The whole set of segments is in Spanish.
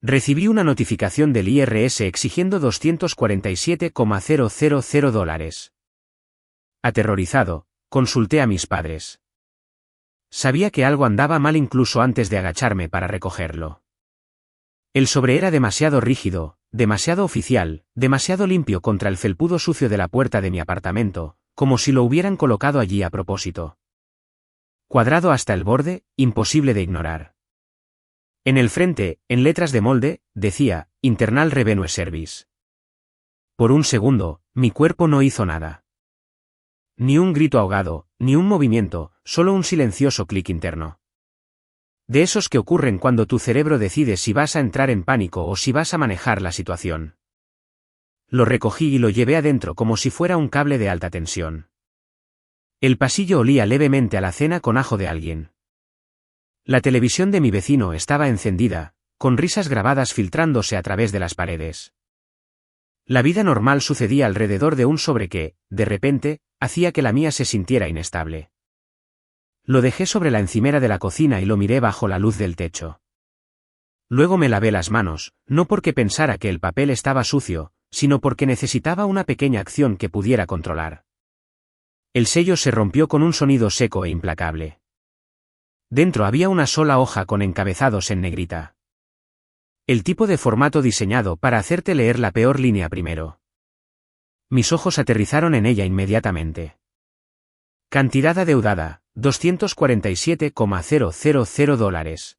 Recibí una notificación del IRS exigiendo $247,000. Aterrorizado, consulté a mis padres. Sabía que algo andaba mal incluso antes de agacharme para recogerlo. El sobre era demasiado rígido, demasiado oficial, demasiado limpio contra el felpudo sucio de la puerta de mi apartamento, como si lo hubieran colocado allí a propósito. Cuadrado hasta el borde, imposible de ignorar. En el frente, en letras de molde, decía, Internal Revenue Service. Por un segundo, mi cuerpo no hizo nada. Ni un grito ahogado, ni un movimiento, solo un silencioso clic interno. De esos que ocurren cuando tu cerebro decide si vas a entrar en pánico o si vas a manejar la situación. Lo recogí y lo llevé adentro como si fuera un cable de alta tensión. El pasillo olía levemente a la cena con ajo de alguien. La televisión de mi vecino estaba encendida, con risas grabadas filtrándose a través de las paredes. La vida normal sucedía alrededor de un sobre que, de repente, hacía que la mía se sintiera inestable. Lo dejé sobre la encimera de la cocina y lo miré bajo la luz del techo. Luego me lavé las manos, no porque pensara que el papel estaba sucio, sino porque necesitaba una pequeña acción que pudiera controlar. El sello se rompió con un sonido seco e implacable. Dentro había una sola hoja con encabezados en negrita. El tipo de formato diseñado para hacerte leer la peor línea primero. Mis ojos aterrizaron en ella inmediatamente. Cantidad adeudada, $247,000.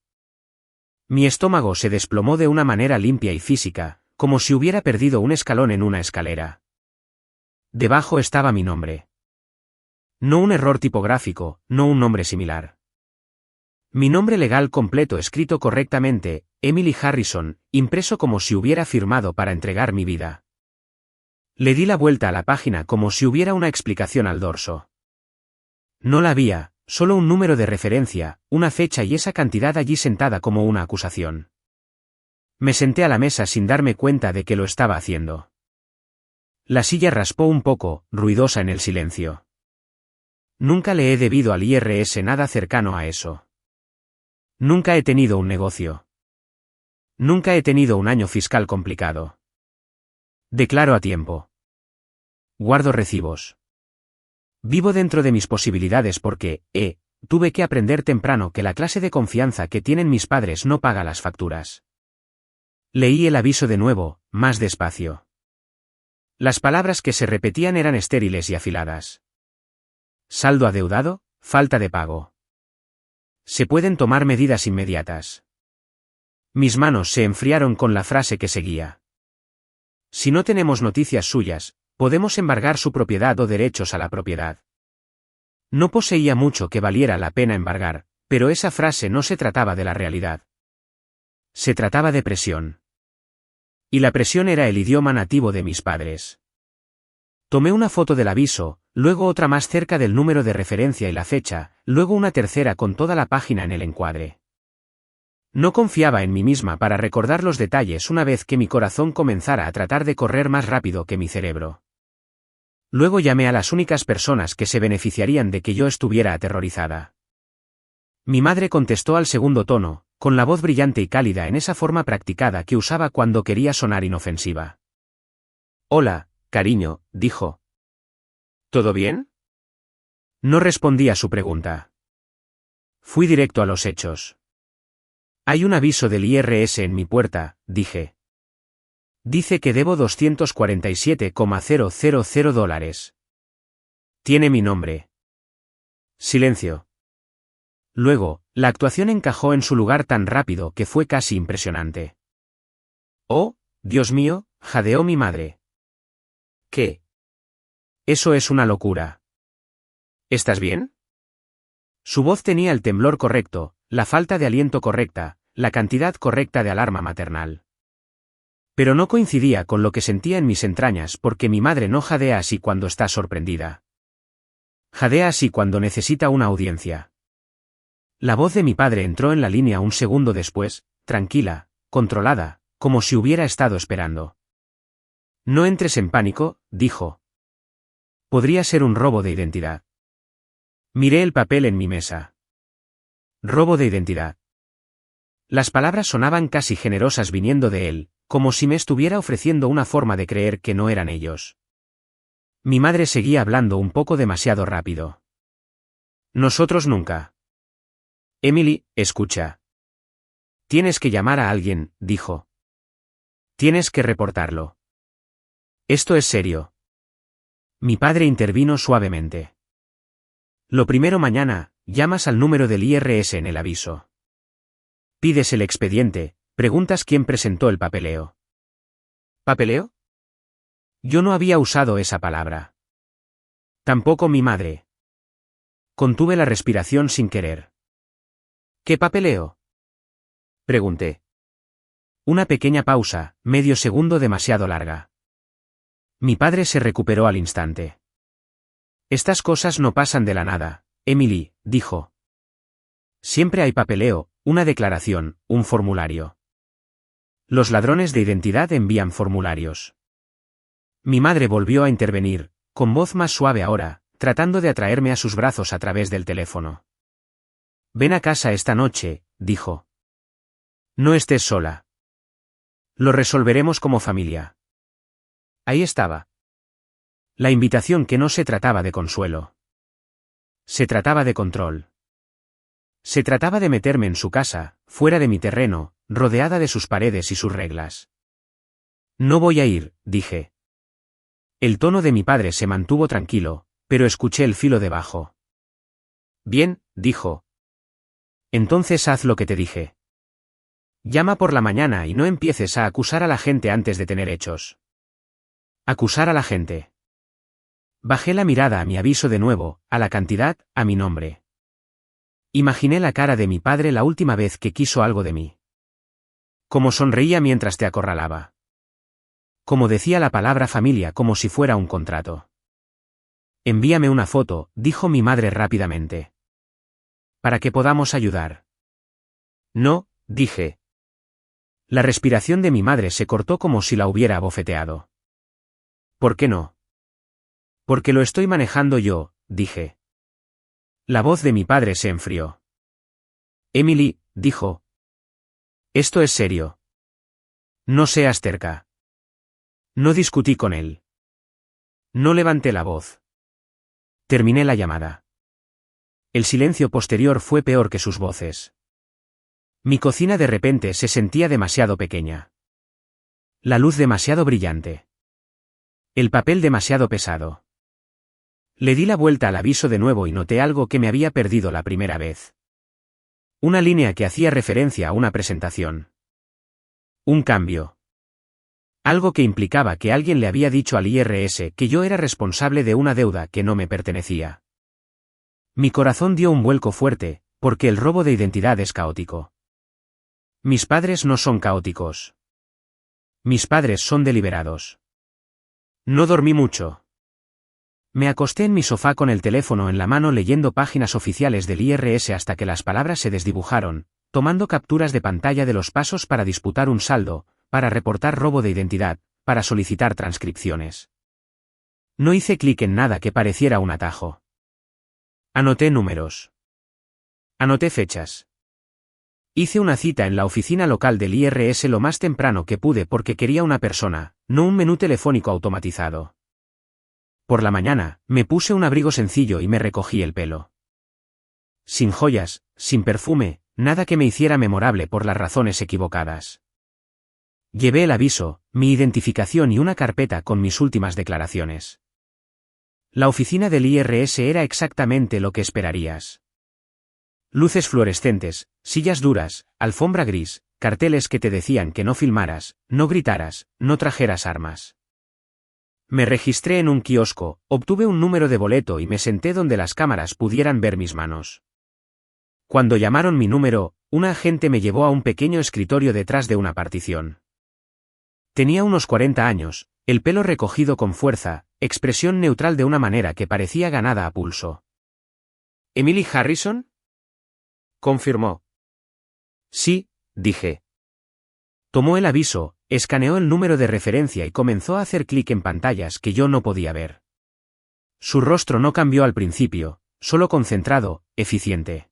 Mi estómago se desplomó de una manera limpia y física, como si hubiera perdido un escalón en una escalera. Debajo estaba mi nombre. No un error tipográfico, no un nombre similar. Mi nombre legal completo escrito correctamente, Emily Harrison, impreso como si hubiera firmado para entregar mi vida. Le di la vuelta a la página como si hubiera una explicación al dorso. No la había, solo un número de referencia, una fecha y esa cantidad allí sentada como una acusación. Me senté a la mesa sin darme cuenta de que lo estaba haciendo. La silla raspó un poco, ruidosa en el silencio. Nunca le he debido al IRS nada cercano a eso. Nunca he tenido un negocio. Nunca he tenido un año fiscal complicado. Declaro a tiempo. Guardo recibos. Vivo dentro de mis posibilidades porque, tuve que aprender temprano que la clase de confianza que tienen mis padres no paga las facturas. Leí el aviso de nuevo, más despacio. Las palabras que se repetían eran estériles y afiladas. Saldo adeudado, falta de pago. Se pueden tomar medidas inmediatas. Mis manos se enfriaron con la frase que seguía. Si no tenemos noticias suyas, podemos embargar su propiedad o derechos a la propiedad. No poseía mucho que valiera la pena embargar, pero esa frase no se trataba de la realidad. Se trataba de presión. Y la presión era el idioma nativo de mis padres. Tomé una foto del aviso, luego otra más cerca del número de referencia y la fecha, luego una tercera con toda la página en el encuadre. No confiaba en mí misma para recordar los detalles una vez que mi corazón comenzara a tratar de correr más rápido que mi cerebro. Luego llamé a las únicas personas que se beneficiarían de que yo estuviera aterrorizada. Mi madre contestó al segundo tono, con la voz brillante y cálida en esa forma practicada que usaba cuando quería sonar inofensiva. Hola, cariño, dijo. ¿Todo bien? No respondí a su pregunta. Fui directo a los hechos. Hay un aviso del IRS en mi puerta, dije. Dice que debo $247,000. Tiene mi nombre. Silencio. Luego, la actuación encajó en su lugar tan rápido que fue casi impresionante. Oh, Dios mío, jadeó mi madre. ¿Qué? Eso es una locura. ¿Estás bien? Su voz tenía el temblor correcto, la falta de aliento correcta, la cantidad correcta de alarma maternal. Pero no coincidía con lo que sentía en mis entrañas porque mi madre no jadea así cuando está sorprendida. Jadea así cuando necesita una audiencia. La voz de mi padre entró en la línea un segundo después, tranquila, controlada, como si hubiera estado esperando. No entres en pánico, dijo. Podría ser un robo de identidad. Miré el papel en mi mesa. Robo de identidad. Las palabras sonaban casi generosas viniendo de él, como si me estuviera ofreciendo una forma de creer que no eran ellos. Mi madre seguía hablando un poco demasiado rápido. Nosotros nunca. Emily, escucha. Tienes que llamar a alguien, dijo. Tienes que reportarlo. Esto es serio. Mi padre intervino suavemente. Lo primero mañana, llamas al número del IRS en el aviso. Pides el expediente, preguntas quién presentó el papeleo. ¿Papeleo? Yo no había usado esa palabra. Tampoco mi madre. Contuve la respiración sin querer. ¿Qué papeleo? Pregunté. Una pequeña pausa, medio segundo demasiado larga. Mi padre se recuperó al instante. Estas cosas no pasan de la nada, Emily, dijo. Siempre hay papeleo, una declaración, un formulario. Los ladrones de identidad envían formularios. Mi madre volvió a intervenir, con voz más suave ahora, tratando de atraerme a sus brazos a través del teléfono. Ven a casa esta noche, dijo. No estés sola. Lo resolveremos como familia. Ahí estaba. La invitación que no se trataba de consuelo. Se trataba de control. Se trataba de meterme en su casa, fuera de mi terreno, rodeada de sus paredes y sus reglas. No voy a ir, dije. El tono de mi padre se mantuvo tranquilo, pero escuché el filo debajo. Bien, dijo. Entonces haz lo que te dije. Llama por la mañana y no empieces a acusar a la gente antes de tener hechos. Acusar a la gente. Bajé la mirada a mi aviso de nuevo, a la cantidad, a mi nombre. Imaginé la cara de mi padre la última vez que quiso algo de mí. Cómo sonreía mientras te acorralaba. Cómo decía la palabra familia como si fuera un contrato. Envíame una foto, dijo mi madre rápidamente. Para que podamos ayudar. No, dije. La respiración de mi madre se cortó como si la hubiera abofeteado. ¿Por qué no? Porque lo estoy manejando yo, dije. La voz de mi padre se enfrió. Emily, dijo. Esto es serio. No seas terca. No discutí con él. No levanté la voz. Terminé la llamada. El silencio posterior fue peor que sus voces. Mi cocina de repente se sentía demasiado pequeña. La luz demasiado brillante. El papel demasiado pesado. Le di la vuelta al aviso de nuevo y noté algo que me había perdido la primera vez. Una línea que hacía referencia a una presentación. Un cambio. Algo que implicaba que alguien le había dicho al IRS que yo era responsable de una deuda que no me pertenecía. Mi corazón dio un vuelco fuerte, porque el robo de identidad es caótico. Mis padres no son caóticos. Mis padres son deliberados. No dormí mucho. Me acosté en mi sofá con el teléfono en la mano leyendo páginas oficiales del IRS hasta que las palabras se desdibujaron, tomando capturas de pantalla de los pasos para disputar un saldo, para reportar robo de identidad, para solicitar transcripciones. No hice clic en nada que pareciera un atajo. Anoté números. Anoté fechas. Hice una cita en la oficina local del IRS lo más temprano que pude porque quería una persona, no un menú telefónico automatizado. Por la mañana, me puse un abrigo sencillo y me recogí el pelo. Sin joyas, sin perfume, nada que me hiciera memorable por las razones equivocadas. Llevé el aviso, mi identificación y una carpeta con mis últimas declaraciones. La oficina del IRS era exactamente lo que esperarías. Luces fluorescentes, sillas duras, alfombra gris, carteles que te decían que no filmaras, no gritaras, no trajeras armas. Me registré en un kiosco, obtuve un número de boleto y me senté donde las cámaras pudieran ver mis manos. Cuando llamaron mi número, un agente me llevó a un pequeño escritorio detrás de una partición. Tenía unos 40 años, el pelo recogido con fuerza, expresión neutral de una manera que parecía ganada a pulso. ¿Emily Harrison? Confirmó. Sí, dije. Tomó el aviso, escaneó el número de referencia y comenzó a hacer clic en pantallas que yo no podía ver. Su rostro no cambió al principio, solo concentrado, eficiente.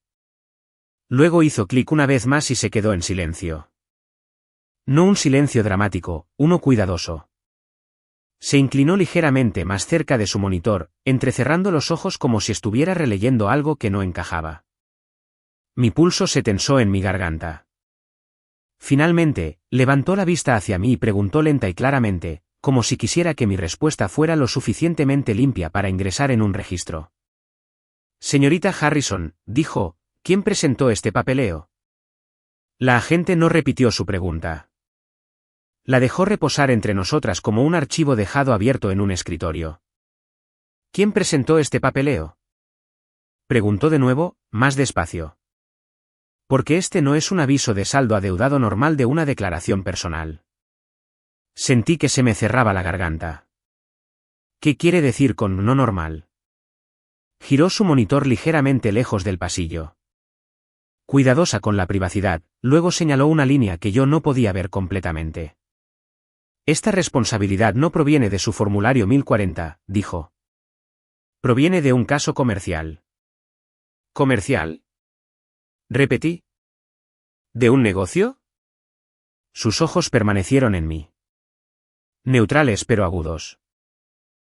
Luego hizo clic una vez más y se quedó en silencio. No un silencio dramático, uno cuidadoso. Se inclinó ligeramente más cerca de su monitor, entrecerrando los ojos como si estuviera releyendo algo que no encajaba. Mi pulso se tensó en mi garganta. Finalmente, levantó la vista hacia mí y preguntó lenta y claramente, como si quisiera que mi respuesta fuera lo suficientemente limpia para ingresar en un registro. Señorita Harrison, dijo, ¿quién presentó este papeleo? La agente no repitió su pregunta. La dejó reposar entre nosotras como un archivo dejado abierto en un escritorio. ¿Quién presentó este papeleo? Preguntó de nuevo, más despacio. Porque este no es un aviso de saldo adeudado normal de una declaración personal. Sentí que se me cerraba la garganta. ¿Qué quiere decir con no normal? Giró su monitor ligeramente lejos del pasillo. Cuidadosa con la privacidad, luego señaló una línea que yo no podía ver completamente. Esta responsabilidad no proviene de su formulario 1040, dijo. Proviene de un caso comercial. ¿Comercial? Repetí. ¿De un negocio? Sus ojos permanecieron en mí. Neutrales pero agudos.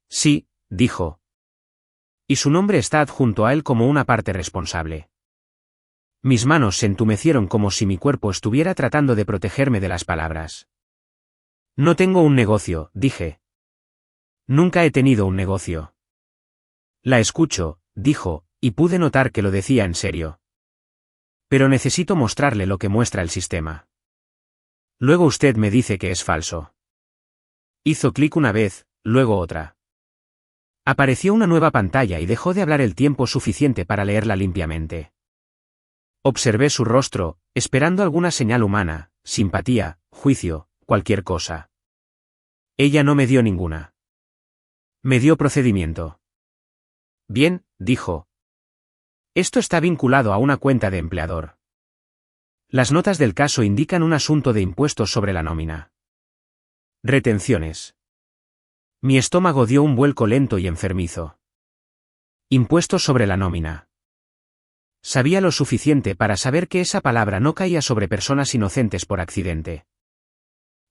Sí, dijo. Y su nombre está adjunto a él como una parte responsable. Mis manos se entumecieron como si mi cuerpo estuviera tratando de protegerme de las palabras. No tengo un negocio, dije. Nunca he tenido un negocio. La escucho, dijo, y pude notar que lo decía en serio. Pero necesito mostrarle lo que muestra el sistema. Luego usted me dice que es falso. Hizo clic una vez, luego otra. Apareció una nueva pantalla y dejó de hablar el tiempo suficiente para leerla limpiamente. Observé su rostro, esperando alguna señal humana, simpatía, juicio, cualquier cosa. Ella no me dio ninguna. Me dio procedimiento. Bien, dijo. Esto está vinculado a una cuenta de empleador. Las notas del caso indican un asunto de impuestos sobre la nómina. Retenciones. Mi estómago dio un vuelco lento y enfermizo. Impuestos sobre la nómina. Sabía lo suficiente para saber que esa palabra no caía sobre personas inocentes por accidente.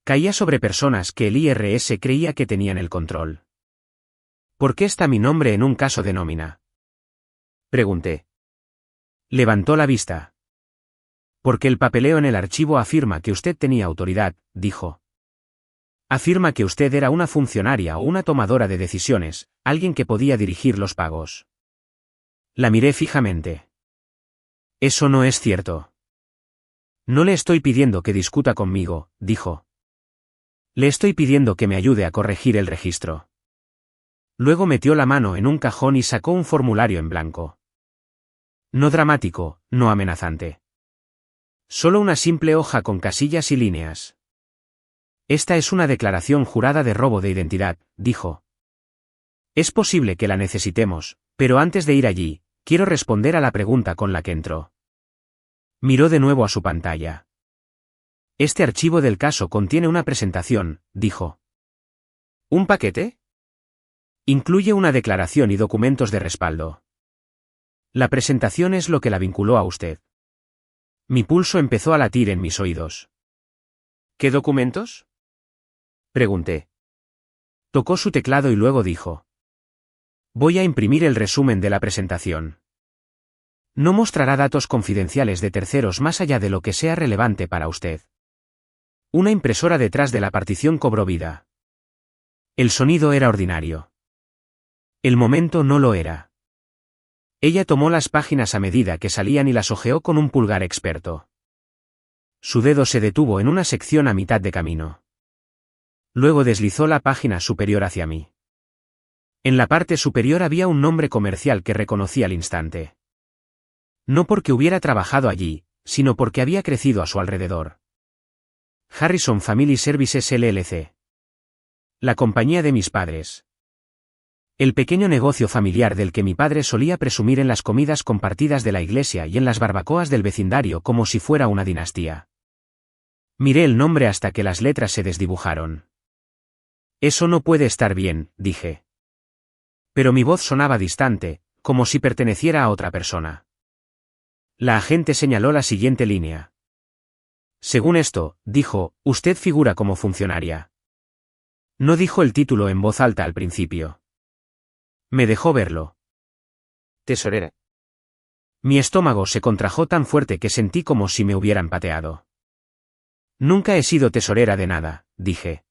Caía sobre personas que el IRS creía que tenían el control. ¿Por qué está mi nombre en un caso de nómina? Pregunté. Levantó la vista. Porque el papeleo en el archivo afirma que usted tenía autoridad, dijo. Afirma que usted era una funcionaria o una tomadora de decisiones, alguien que podía dirigir los pagos. La miré fijamente. Eso no es cierto. No le estoy pidiendo que discuta conmigo, dijo. Le estoy pidiendo que me ayude a corregir el registro. Luego metió la mano en un cajón y sacó un formulario en blanco. No dramático, no amenazante. Solo una simple hoja con casillas y líneas. Esta es una declaración jurada de robo de identidad, dijo. Es posible que la necesitemos, pero antes de ir allí, quiero responder a la pregunta con la que entró. Miró de nuevo a su pantalla. Este archivo del caso contiene una presentación, dijo. ¿Un paquete? Incluye una declaración y documentos de respaldo. La presentación es lo que la vinculó a usted. Mi pulso empezó a latir en mis oídos. ¿Qué documentos? Pregunté. Tocó su teclado y luego dijo. Voy a imprimir el resumen de la presentación. No mostrará datos confidenciales de terceros más allá de lo que sea relevante para usted. Una impresora detrás de la partición cobró vida. El sonido era ordinario. El momento no lo era. Ella tomó las páginas a medida que salían y las hojeó con un pulgar experto. Su dedo se detuvo en una sección a mitad de camino. Luego deslizó la página superior hacia mí. En la parte superior había un nombre comercial que reconocí al instante. No porque hubiera trabajado allí, sino porque había crecido a su alrededor. Harrison Family Services LLC. La compañía de mis padres. El pequeño negocio familiar del que mi padre solía presumir en las comidas compartidas de la iglesia y en las barbacoas del vecindario como si fuera una dinastía. Miré el nombre hasta que las letras se desdibujaron. Eso no puede estar bien, dije. Pero mi voz sonaba distante, como si perteneciera a otra persona. La agente señaló la siguiente línea. Según esto, dijo, usted figura como funcionaria. No dijo el título en voz alta al principio. Me dejó verlo. Tesorera. Mi estómago se contrajo tan fuerte que sentí como si me hubieran pateado. Nunca he sido tesorera de nada, dije.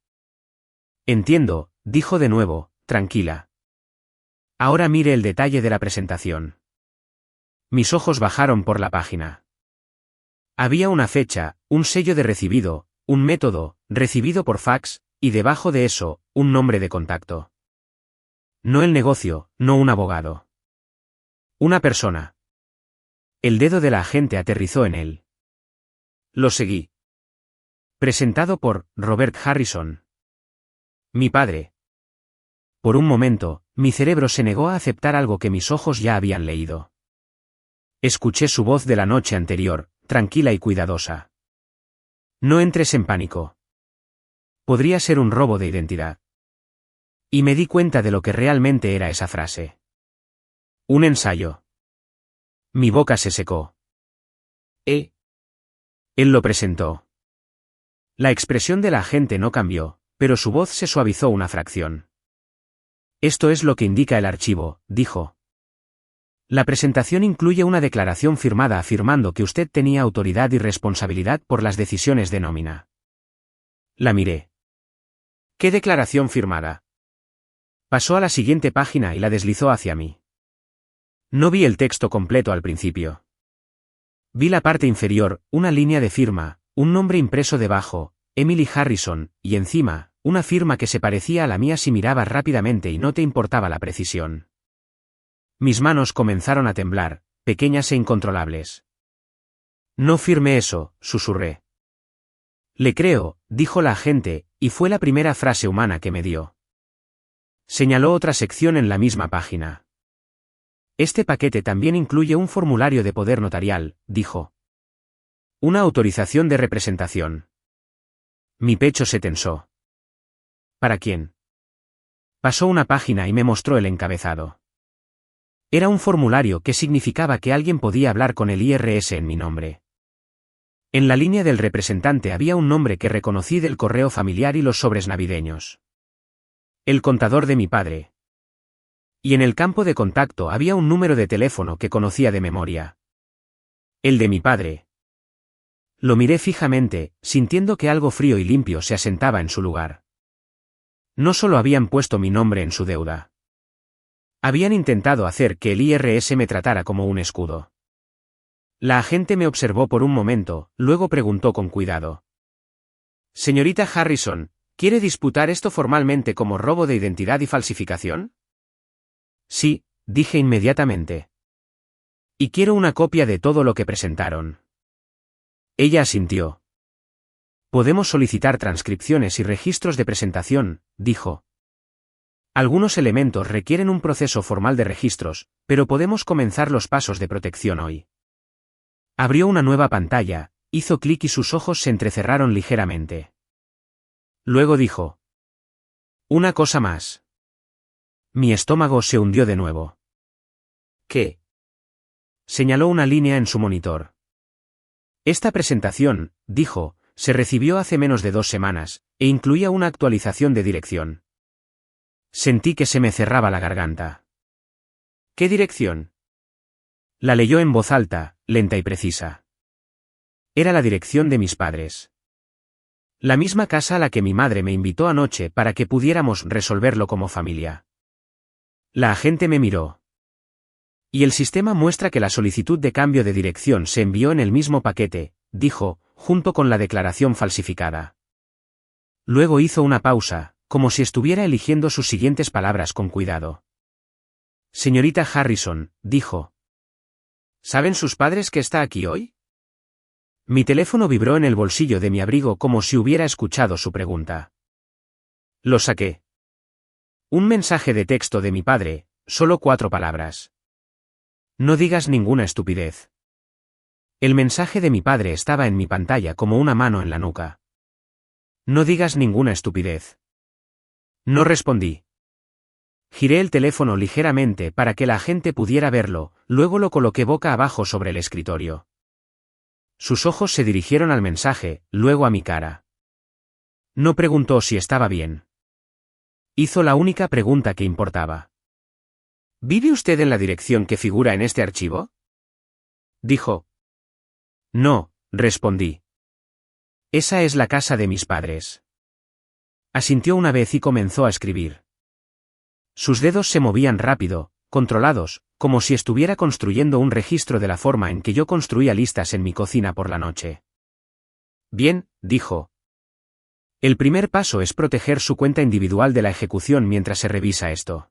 Entiendo, dijo de nuevo, tranquila. Ahora mire el detalle de la presentación. Mis ojos bajaron por la página. Había una fecha, un sello de recibido, un método, recibido por fax, y debajo de eso, un nombre de contacto. No el negocio, no un abogado. Una persona. El dedo de la agente aterrizó en él. Lo seguí. Presentado por Robert Harrison. Mi padre. Por un momento, mi cerebro se negó a aceptar algo que mis ojos ya habían leído. Escuché su voz de la noche anterior, tranquila y cuidadosa. No entres en pánico. Podría ser un robo de identidad. Y me di cuenta de lo que realmente era esa frase. Un ensayo. Mi boca se secó. Él lo presentó. La expresión de la agente no cambió, pero su voz se suavizó una fracción. Esto es lo que indica el archivo, dijo. La presentación incluye una declaración firmada afirmando que usted tenía autoridad y responsabilidad por las decisiones de nómina. La miré. ¿Qué declaración firmada? Pasó a la siguiente página y la deslizó hacia mí. No vi el texto completo al principio. Vi la parte inferior, una línea de firma, un nombre impreso debajo, Emily Harrison, y encima, una firma que se parecía a la mía si mirabas rápidamente y no te importaba la precisión. Mis manos comenzaron a temblar, pequeñas e incontrolables. No firmé eso, susurré. Le creo, dijo la agente, y fue la primera frase humana que me dio. Señaló otra sección en la misma página. Este paquete también incluye un formulario de poder notarial, dijo. Una autorización de representación. Mi pecho se tensó. ¿Para quién? Pasó una página y me mostró el encabezado. Era un formulario que significaba que alguien podía hablar con el IRS en mi nombre. En la línea del representante había un nombre que reconocí del correo familiar y los sobres navideños. El contador de mi padre. Y en el campo de contacto había un número de teléfono que conocía de memoria. El de mi padre. Lo miré fijamente, sintiendo que algo frío y limpio se asentaba en su lugar. No solo habían puesto mi nombre en su deuda. Habían intentado hacer que el IRS me tratara como un escudo. La agente me observó por un momento, luego preguntó con cuidado. Señorita Harrison, ¿quiere disputar esto formalmente como robo de identidad y falsificación? Sí, dije inmediatamente. Y quiero una copia de todo lo que presentaron. Ella asintió. Podemos solicitar transcripciones y registros de presentación, dijo. Algunos elementos requieren un proceso formal de registros, pero podemos comenzar los pasos de protección hoy. Abrió una nueva pantalla, hizo clic y sus ojos se entrecerraron ligeramente. Luego dijo. Una cosa más. Mi estómago se hundió de nuevo. ¿Qué? Señaló una línea en su monitor. Esta presentación, dijo, se recibió hace menos de 2 semanas, e incluía una actualización de dirección. Sentí que se me cerraba la garganta. ¿Qué dirección? La leyó en voz alta, lenta y precisa. Era la dirección de mis padres. La misma casa a la que mi madre me invitó anoche para que pudiéramos resolverlo como familia. La agente me miró. Y el sistema muestra que la solicitud de cambio de dirección se envió en el mismo paquete, dijo, junto con la declaración falsificada. Luego hizo una pausa, como si estuviera eligiendo sus siguientes palabras con cuidado. Señorita Harrison, dijo. ¿Saben sus padres que está aquí hoy? Mi teléfono vibró en el bolsillo de mi abrigo como si hubiera escuchado su pregunta. Lo saqué. Un mensaje de texto de mi padre, solo 4 palabras. No digas ninguna estupidez. El mensaje de mi padre estaba en mi pantalla como una mano en la nuca. No digas ninguna estupidez. No respondí. Giré el teléfono ligeramente para que la agente pudiera verlo, luego lo coloqué boca abajo sobre el escritorio. Sus ojos se dirigieron al mensaje, luego a mi cara. No preguntó si estaba bien. Hizo la única pregunta que importaba. ¿Vive usted en la dirección que figura en este archivo? Dijo. No, respondí. Esa es la casa de mis padres. Asintió una vez y comenzó a escribir. Sus dedos se movían rápido, controlados, como si estuviera construyendo un registro de la forma en que yo construía listas en mi cocina por la noche. Bien, dijo. El primer paso es proteger su cuenta individual de la ejecución mientras se revisa esto.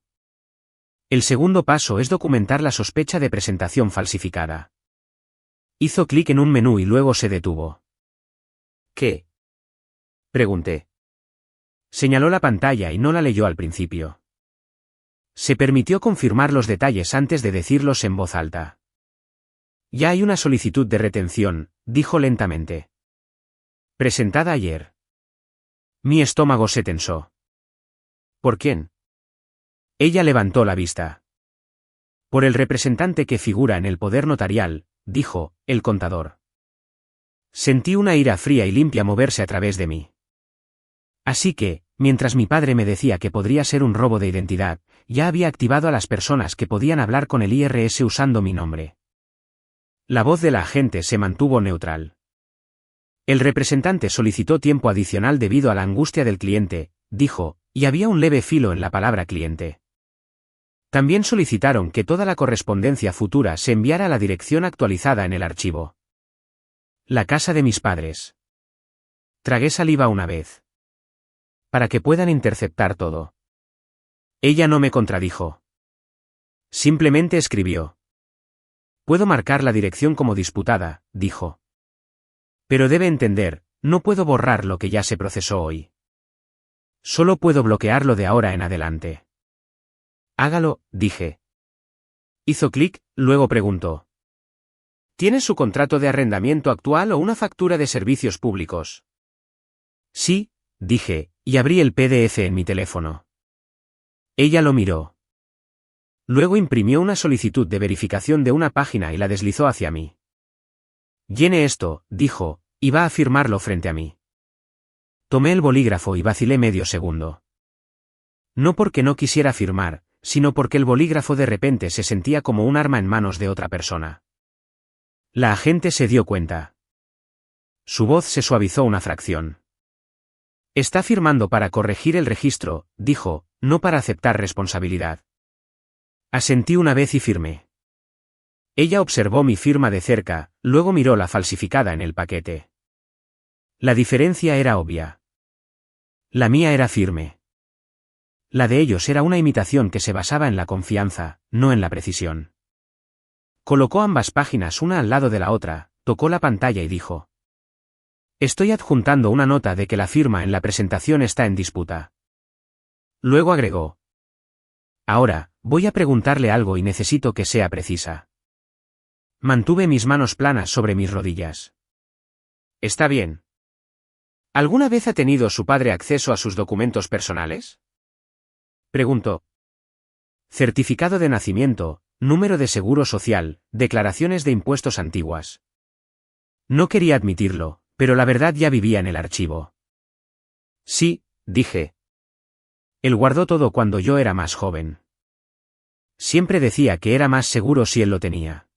El segundo paso es documentar la sospecha de presentación falsificada. Hizo clic en un menú y luego se detuvo. ¿Qué? Pregunté. Señaló la pantalla y no la leyó al principio. Se permitió confirmar los detalles antes de decirlos en voz alta. Ya hay una solicitud de retención, dijo lentamente. Presentada ayer. Mi estómago se tensó. ¿Por quién? Ella levantó la vista. Por el representante que figura en el poder notarial, dijo, el contador. Sentí una ira fría y limpia moverse a través de mí. Así que, mientras mi padre me decía que podría ser un robo de identidad, ya había activado a las personas que podían hablar con el IRS usando mi nombre. La voz de la agente se mantuvo neutral. El representante solicitó tiempo adicional debido a la angustia del cliente, dijo, y había un leve filo en la palabra cliente. También solicitaron que toda la correspondencia futura se enviara a la dirección actualizada en el archivo. La casa de mis padres. Tragué saliva una vez. Para que puedan interceptar todo. Ella no me contradijo. Simplemente escribió. Puedo marcar la dirección como disputada, dijo. Pero debe entender, no puedo borrar lo que ya se procesó hoy. Solo puedo bloquearlo de ahora en adelante. Hágalo, dije. Hizo clic, luego preguntó. ¿Tiene su contrato de arrendamiento actual o una factura de servicios públicos? Sí, dije, y abrí el PDF en mi teléfono. Ella lo miró. Luego imprimió una solicitud de verificación de una página y la deslizó hacia mí. Llene esto, dijo, y va a firmarlo frente a mí. Tomé el bolígrafo y vacilé medio segundo. No porque no quisiera firmar, sino porque el bolígrafo de repente se sentía como un arma en manos de otra persona. La agente se dio cuenta. Su voz se suavizó una fracción. Está firmando para corregir el registro, dijo, no para aceptar responsabilidad. Asentí una vez y firmé. Ella observó mi firma de cerca, luego miró la falsificada en el paquete. La diferencia era obvia. La mía era firme. La de ellos era una imitación que se basaba en la confianza, no en la precisión. Colocó ambas páginas una al lado de la otra, tocó la pantalla y dijo. Estoy adjuntando una nota de que la firma en la presentación está en disputa. Luego agregó. Ahora, voy a preguntarle algo y necesito que sea precisa. Mantuve mis manos planas sobre mis rodillas. Está bien. ¿Alguna vez ha tenido su padre acceso a sus documentos personales? Preguntó. Certificado de nacimiento, número de seguro social, declaraciones de impuestos antiguas. No quería admitirlo, pero la verdad ya vivía en el archivo. Sí, dije. Él guardó todo cuando yo era más joven. Siempre decía que era más seguro si él lo tenía.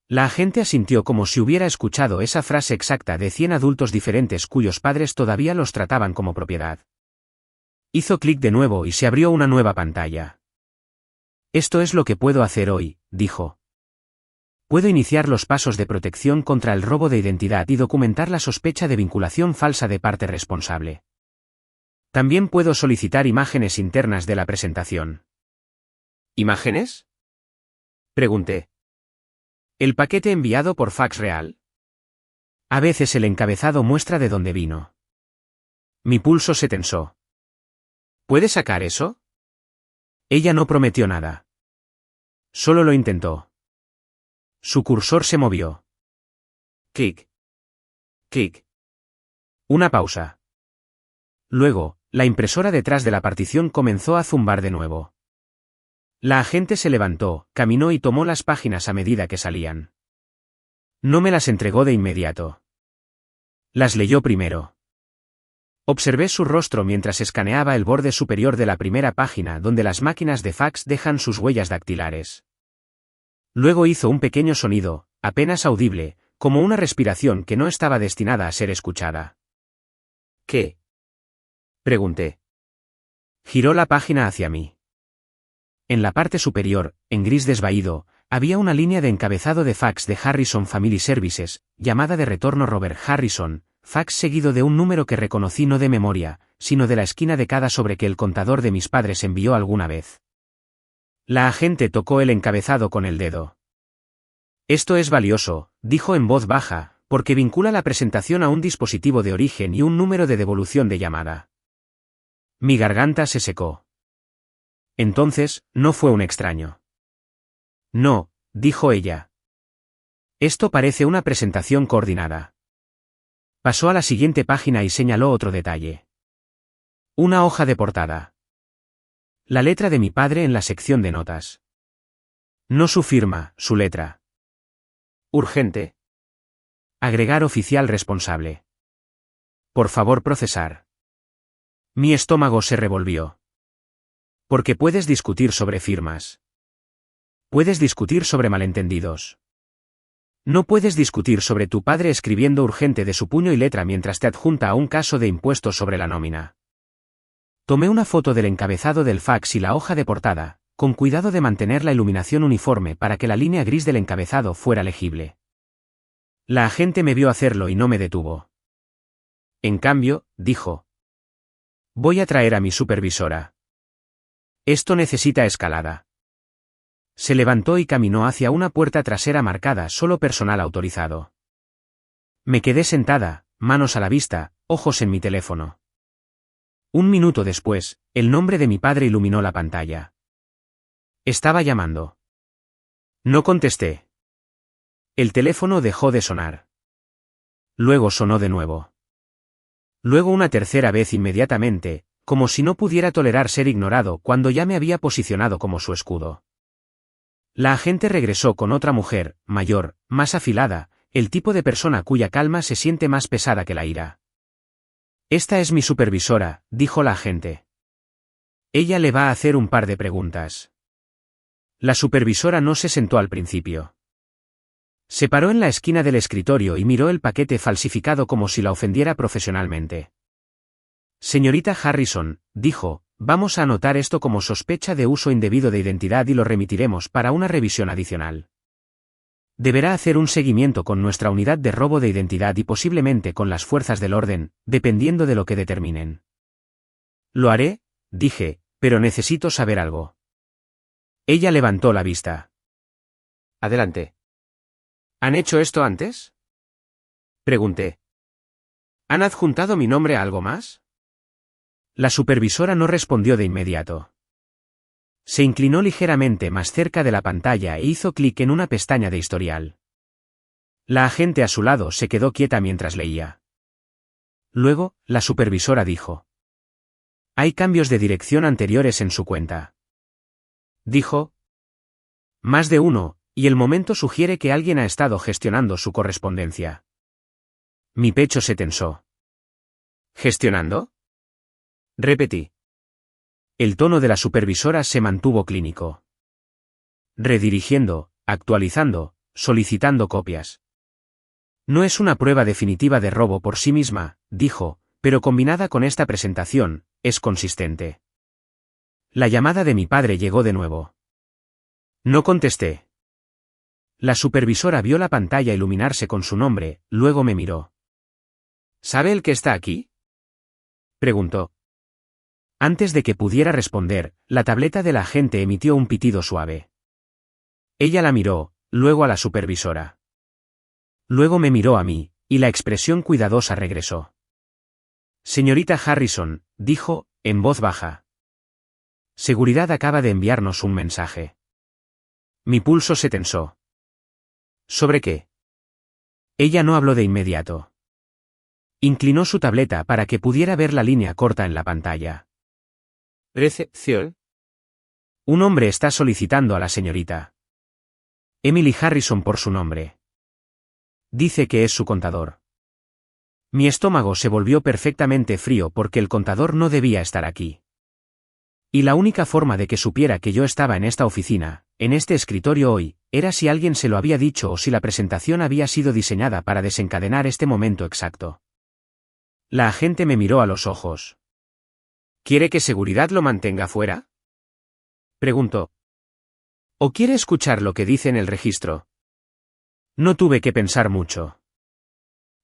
La agente asintió como si hubiera escuchado esa frase exacta de 100 adultos diferentes cuyos padres todavía los trataban como propiedad. Hizo clic de nuevo y se abrió una nueva pantalla. Esto es lo que puedo hacer hoy, dijo. Puedo iniciar los pasos de protección contra el robo de identidad y documentar la sospecha de vinculación falsa de parte responsable. También puedo solicitar imágenes internas de la presentación. ¿Imágenes? Pregunté. ¿El paquete enviado por fax real? A veces el encabezado muestra de dónde vino. Mi pulso se tensó. ¿Puede sacar eso? Ella no prometió nada. Solo lo intentó. Su cursor se movió. Clic. Clic. Una pausa. Luego, la impresora detrás de la partición comenzó a zumbar de nuevo. La agente se levantó, caminó y tomó las páginas a medida que salían. No me las entregó de inmediato. Las leyó primero. Observé su rostro mientras escaneaba el borde superior de la primera página donde las máquinas de fax dejan sus huellas dactilares. Luego hizo un pequeño sonido, apenas audible, como una respiración que no estaba destinada a ser escuchada. ¿Qué? Pregunté. Giró la página hacia mí. En la parte superior, en gris desvaído, había una línea de encabezado de fax de Harrison Family Services, llamada de retorno Robert Harrison, fax seguido de un número que reconocí no de memoria, sino de la esquina de cada sobre que el contador de mis padres envió alguna vez. La agente tocó el encabezado con el dedo. Esto es valioso, dijo en voz baja, porque vincula la presentación a un dispositivo de origen y un número de devolución de llamada. Mi garganta se secó. Entonces, no fue un extraño. No, dijo ella. Esto parece una presentación coordinada. Pasó a la siguiente página y señaló otro detalle. Una hoja de portada. La letra de mi padre en la sección de notas. No su firma, su letra. Urgente. Agregar oficial responsable. Por favor, procesar. Mi estómago se revolvió. Porque puedes discutir sobre firmas. Puedes discutir sobre malentendidos. No puedes discutir sobre tu padre escribiendo urgente de su puño y letra mientras te adjunta a un caso de impuestos sobre la nómina. Tomé una foto del encabezado del fax y la hoja de portada, con cuidado de mantener la iluminación uniforme para que la línea gris del encabezado fuera legible. La agente me vio hacerlo y no me detuvo. En cambio, dijo: voy a traer a mi supervisora. Esto necesita escalada. Se levantó y caminó hacia una puerta trasera marcada solo personal autorizado. Me quedé sentada, manos a la vista, ojos en mi teléfono. Un minuto después, el nombre de mi padre iluminó la pantalla. Estaba llamando. No contesté. El teléfono dejó de sonar. Luego sonó de nuevo. Luego una tercera vez inmediatamente, como si no pudiera tolerar ser ignorado cuando ya me había posicionado como su escudo. La agente regresó con otra mujer, mayor, más afilada, el tipo de persona cuya calma se siente más pesada que la ira. Esta es mi supervisora, dijo la agente. Ella le va a hacer un par de preguntas. La supervisora no se sentó al principio. Se paró en la esquina del escritorio y miró el paquete falsificado como si la ofendiera profesionalmente. Señorita Harrison, dijo, vamos a anotar esto como sospecha de uso indebido de identidad y lo remitiremos para una revisión adicional. Deberá hacer un seguimiento con nuestra unidad de robo de identidad y posiblemente con las fuerzas del orden, dependiendo de lo que determinen. Lo haré, dije, pero necesito saber algo. Ella levantó la vista. Adelante. ¿Han hecho esto antes? Pregunté. ¿Han adjuntado mi nombre a algo más? La supervisora no respondió de inmediato. Se inclinó ligeramente más cerca de la pantalla e hizo clic en una pestaña de historial. La agente a su lado se quedó quieta mientras leía. Luego, la supervisora dijo: hay cambios de dirección anteriores en su cuenta. Dijo: más de uno, y el momento sugiere que alguien ha estado gestionando su correspondencia. Mi pecho se tensó. ¿Gestionando? Repetí. El tono de la supervisora se mantuvo clínico. Redirigiendo, actualizando, solicitando copias. No es una prueba definitiva de robo por sí misma, dijo, pero combinada con esta presentación, es consistente. La llamada de mi padre llegó de nuevo. No contesté. La supervisora vio la pantalla iluminarse con su nombre, luego me miró. ¿Sabe el que está aquí? Preguntó. Antes de que pudiera responder, la tableta de la agente emitió un pitido suave. Ella la miró, luego a la supervisora. Luego me miró a mí, y la expresión cuidadosa regresó. Señorita Harrison, dijo, en voz baja. Seguridad acaba de enviarnos un mensaje. Mi pulso se tensó. ¿Sobre qué? Ella no habló de inmediato. Inclinó su tableta para que pudiera ver la línea corta en la pantalla. Recepción. Un hombre está solicitando a la señorita Emily Harrison por su nombre. Dice que es su contador. Mi estómago se volvió perfectamente frío porque el contador no debía estar aquí. Y la única forma de que supiera que yo estaba en esta oficina, en este escritorio hoy, era si alguien se lo había dicho o si la presentación había sido diseñada para desencadenar este momento exacto. La agente me miró a los ojos. ¿Quiere que seguridad lo mantenga fuera? Preguntó. ¿O quiere escuchar lo que dice en el registro? No tuve que pensar mucho.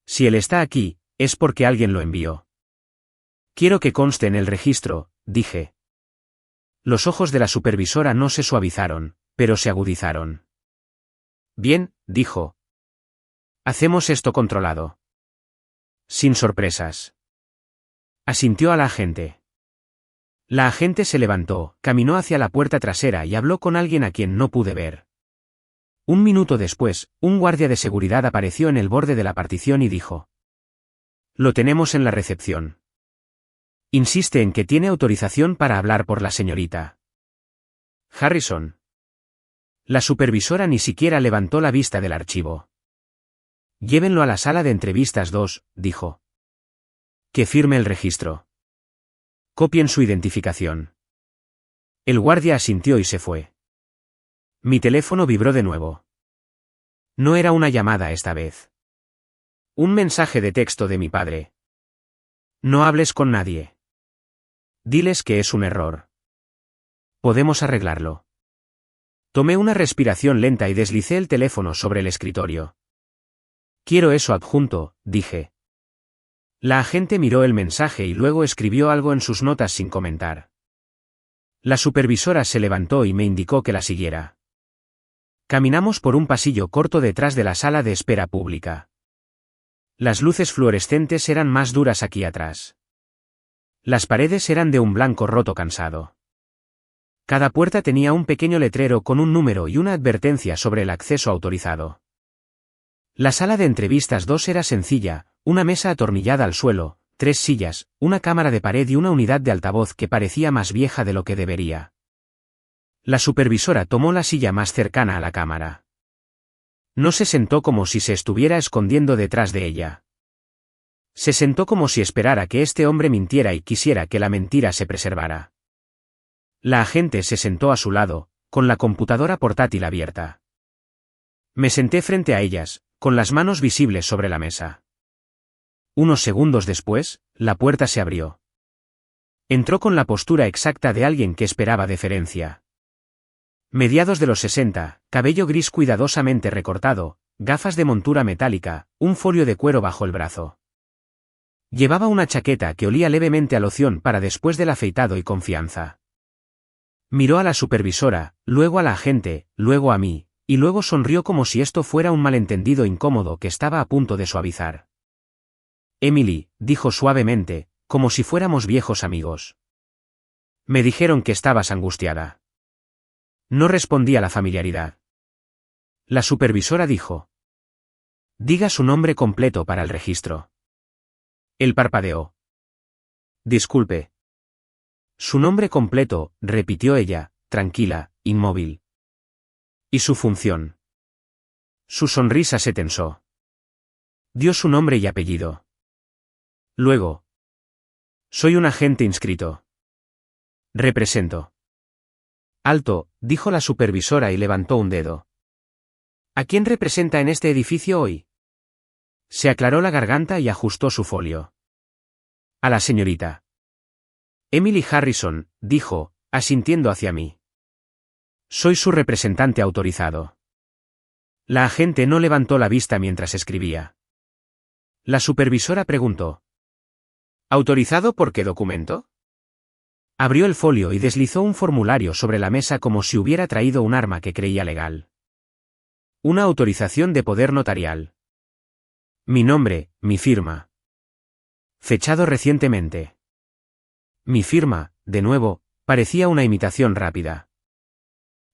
Si él está aquí, es porque alguien lo envió. Quiero que conste en el registro, dije. Los ojos de la supervisora no se suavizaron, pero se agudizaron. Bien, dijo. Hacemos esto controlado. Sin sorpresas. Asintió a la agente. La agente se levantó, caminó hacia la puerta trasera y habló con alguien a quien no pude ver. Un minuto después, un guardia de seguridad apareció en el borde de la partición y dijo: Lo tenemos en la recepción. Insiste en que tiene autorización para hablar por la señorita Harrison. La supervisora ni siquiera levantó la vista del archivo. Llévenlo a la sala de entrevistas 2, dijo. Que firme el registro. Copien su identificación. El guardia asintió y se fue. Mi teléfono vibró de nuevo. No era una llamada esta vez. Un mensaje de texto de mi padre. No hables con nadie. Diles que es un error. Podemos arreglarlo. Tomé una respiración lenta y deslicé el teléfono sobre el escritorio. Quiero eso adjunto, dije. La agente miró el mensaje y luego escribió algo en sus notas sin comentar. La supervisora se levantó y me indicó que la siguiera. Caminamos por un pasillo corto detrás de la sala de espera pública. Las luces fluorescentes eran más duras aquí atrás. Las paredes eran de un blanco roto cansado. Cada puerta tenía un pequeño letrero con un número y una advertencia sobre el acceso autorizado. La sala de entrevistas 2 era sencilla, una mesa atornillada al suelo, 3 sillas, una cámara de pared y una unidad de altavoz que parecía más vieja de lo que debería. La supervisora tomó la silla más cercana a la cámara. No se sentó como si se estuviera escondiendo detrás de ella. Se sentó como si esperara que este hombre mintiera y quisiera que la mentira se preservara. La agente se sentó a su lado, con la computadora portátil abierta. Me senté frente a ellas, con las manos visibles sobre la mesa. Unos segundos después, la puerta se abrió. Entró con la postura exacta de alguien que esperaba deferencia. Mediados de los 60, cabello gris cuidadosamente recortado, gafas de montura metálica, un folio de cuero bajo el brazo. Llevaba una chaqueta que olía levemente a loción para después del afeitado y confianza. Miró a la supervisora, luego a la agente, luego a mí, y luego sonrió como si esto fuera un malentendido incómodo que estaba a punto de suavizar. Emily, dijo suavemente, como si fuéramos viejos amigos. Me dijeron que estabas angustiada. No respondí a la familiaridad. La supervisora dijo: Diga su nombre completo para el registro. Él parpadeó. Disculpe. Su nombre completo, repitió ella, tranquila, inmóvil. ¿Y su función? Su sonrisa se tensó. Dio su nombre y apellido. Luego. Soy un agente inscrito. Represento. Alto, dijo la supervisora y levantó un dedo. ¿A quién representa en este edificio hoy? Se aclaró la garganta y ajustó su folio. A la señorita Emily Harrison, dijo, asintiendo hacia mí. Soy su representante autorizado. La agente no levantó la vista mientras escribía. La supervisora preguntó: ¿Autorizado por qué documento? Abrió el folio y deslizó un formulario sobre la mesa como si hubiera traído un arma que creía legal. Una autorización de poder notarial. Mi nombre, mi firma. Fechado recientemente. Mi firma, de nuevo, parecía una imitación rápida.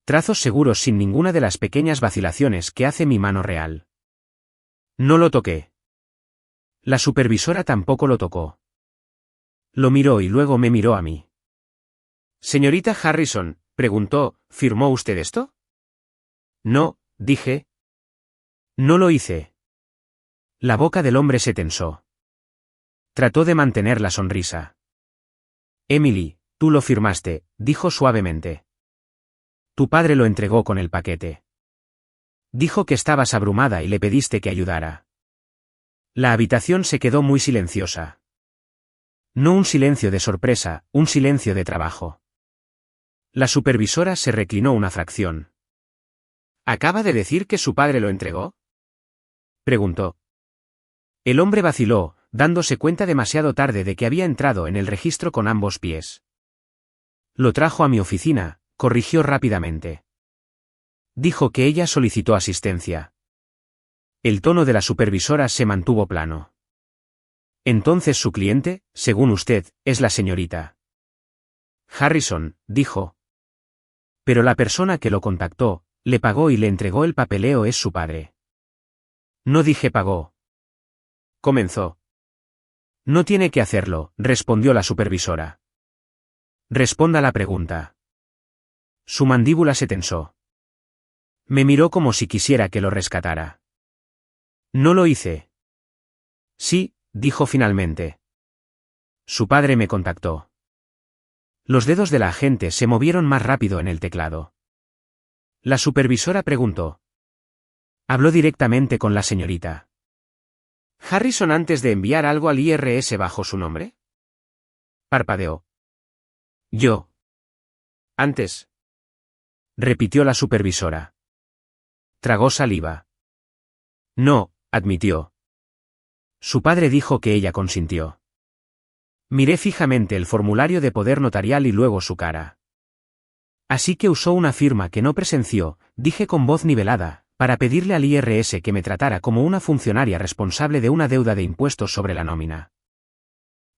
Trazos seguros sin ninguna de las pequeñas vacilaciones que hace mi mano real. No lo toqué. La supervisora tampoco lo tocó. Lo miró y luego me miró a mí. Señorita Harrison, Preguntó, ¿firmó usted esto? No, dije. No lo hice. La boca del hombre se tensó. Trató de mantener la sonrisa. Emily, tú lo firmaste, dijo suavemente. Tu padre lo entregó con el paquete. Dijo que estabas abrumada y le pediste que ayudara. La habitación se quedó muy silenciosa. No un silencio de sorpresa, un silencio de trabajo. La supervisora se reclinó una fracción. ¿Acaba de decir que su padre lo entregó? Preguntó. El hombre vaciló, dándose cuenta demasiado tarde de que había entrado en el registro con ambos pies. Lo trajo a mi oficina, corrigió rápidamente. Dijo que ella solicitó asistencia. El tono de la supervisora se mantuvo plano. Entonces su cliente, según usted, es la señorita Harrison, dijo. Pero la persona que lo contactó, le pagó y le entregó el papeleo es su padre. No dije pagó. Comenzó. No tiene que hacerlo, respondió la supervisora. Responda la pregunta. Su mandíbula se tensó. Me miró como si quisiera que lo rescatara. No lo hice. Sí, dijo finalmente. Su padre me contactó. Los dedos de la agente se movieron más rápido en el teclado. La supervisora preguntó. Habló directamente con la señorita ¿Harrison antes de enviar algo al IRS bajo su nombre? Parpadeó. Yo. Antes. Repitió la supervisora. Tragó saliva. No, admitió. Su padre dijo que ella consintió. Miré fijamente el formulario de poder notarial y luego su cara. Así que usó una firma que no presenció, dije con voz nivelada, para pedirle al IRS que me tratara como una funcionaria responsable de una deuda de impuestos sobre la nómina.